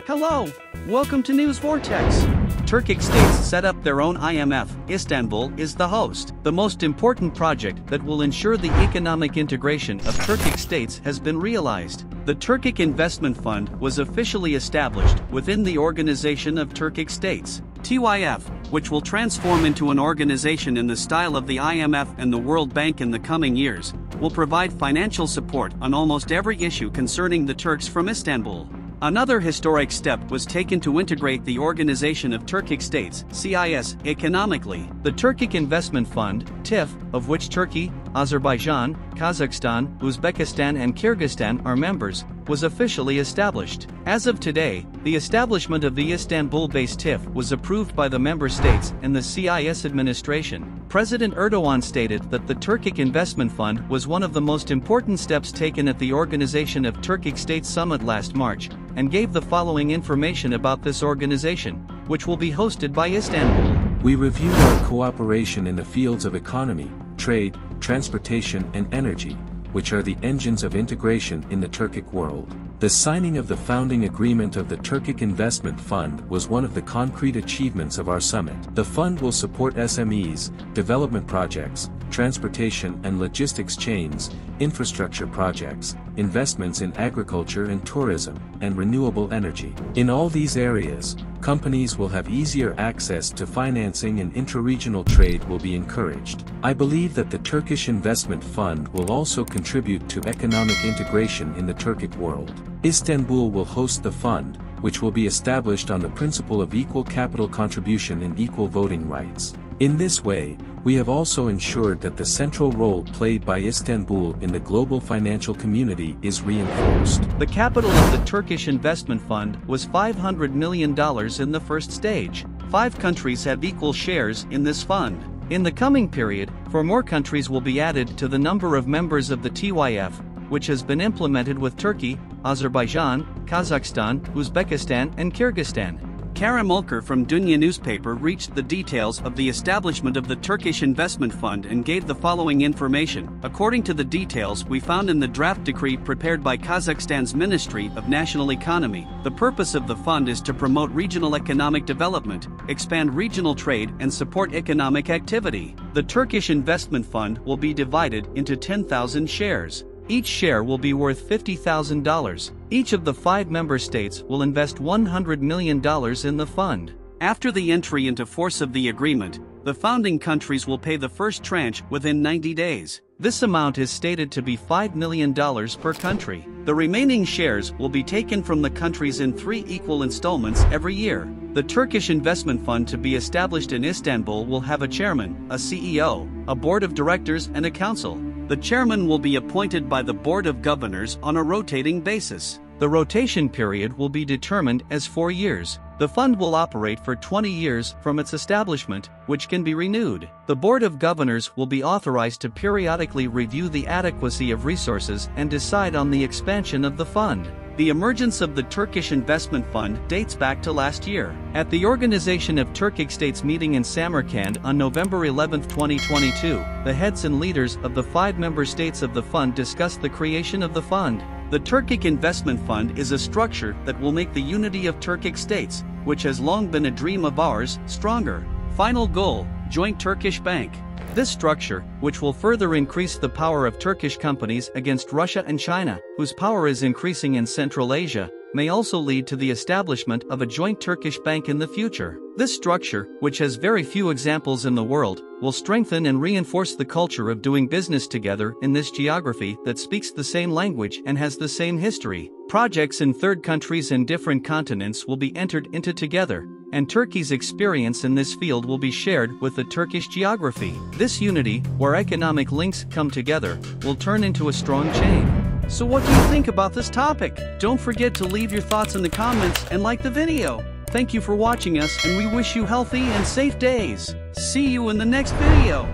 Hello, welcome to News Vortex. Turkic states set up their own IMF. Istanbul is the host. The most important project that will ensure the economic integration of Turkic states has been realized. The Turkic Investment Fund was officially established within the Organization of Turkic States, TYF, which will transform into an organization in the style of the IMF and the World Bank in the coming years, will provide financial support on almost every issue concerning the Turks from Istanbul. Another historic step was taken to integrate the Organization of Turkic States, CIS, economically. The Turkic Investment Fund, TIF, of which Turkey, Azerbaijan, Kazakhstan, Uzbekistan and Kyrgyzstan are members, was officially established. As of today, the establishment of the Istanbul-based TIF was approved by the member states and the CIS administration. President Erdogan stated that the Turkic Investment Fund was one of the most important steps taken at the Organization of Turkic States Summit last March, and gave the following information about this organization, which will be hosted by Istanbul. We reviewed our cooperation in the fields of economy, trade, transportation and energy, which are the engines of integration in the Turkic world. The signing of the founding agreement of the Turkic Investment Fund was one of the concrete achievements of our summit. The fund will support SMEs, development projects, transportation and logistics chains, infrastructure projects, investments in agriculture and tourism, and renewable energy. In all these areas, companies will have easier access to financing and intra-regional trade will be encouraged. I believe that the Turkish Investment Fund will also contribute to economic integration in the Turkic world. Istanbul will host the fund, which will be established on the principle of equal capital contribution and equal voting rights. In this way, we have also ensured that the central role played by Istanbul in the global financial community is reinforced. The capital of the Turkish Investment Fund was $500 million in the first stage. 5 countries have equal shares in this fund. In the coming period, 4 more countries will be added to the number of members of the TYF, which has been implemented with Turkey, Azerbaijan, Kazakhstan, Uzbekistan and Kyrgyzstan. Kerem Ulker from Dünya newspaper reached the details of the establishment of the Turkish Investment Fund and gave the following information. According to the details we found in the draft decree prepared by Kazakhstan's Ministry of National Economy, the purpose of the fund is to promote regional economic development, expand regional trade and support economic activity. The Turkish Investment Fund will be divided into 10,000 shares. Each share will be worth $50,000. Each of the 5 member states will invest $100 million in the fund. After the entry into force of the agreement, the founding countries will pay the first tranche within 90 days. This amount is stated to be $5 million per country. The remaining shares will be taken from the countries in 3 equal installments every year. The Turkish Investment Fund to be established in Istanbul will have a chairman, a CEO, a board of directors and a council. The chairman will be appointed by the Board of Governors on a rotating basis. The rotation period will be determined as 4 years. The fund will operate for 20 years from its establishment, which can be renewed. The Board of Governors will be authorized to periodically review the adequacy of resources and decide on the expansion of the fund. The emergence of the Turkish Investment Fund dates back to last year. At the Organization of Turkic States meeting in Samarkand on November 11, 2022, the heads and leaders of the 5 member states of the fund discussed the creation of the fund. The Turkic Investment Fund is a structure that will make the unity of Turkic states, which has long been a dream of ours, stronger. Final goal, joint Turkish bank. This structure, which will further increase the power of Turkish companies against Russia and China, whose power is increasing in Central Asia, may also lead to the establishment of a joint Turkish bank in the future. This structure, which has very few examples in the world, will strengthen and reinforce the culture of doing business together in this geography that speaks the same language and has the same history. Projects in third countries and different continents will be entered into together, and Turkey's experience in this field will be shared with the Turkish geography. This unity, where economic links come together, will turn into a strong chain. So what do you think about this topic? Don't forget to leave your thoughts in the comments and like the video. Thank you for watching us and we wish you healthy and safe days. See you in the next video.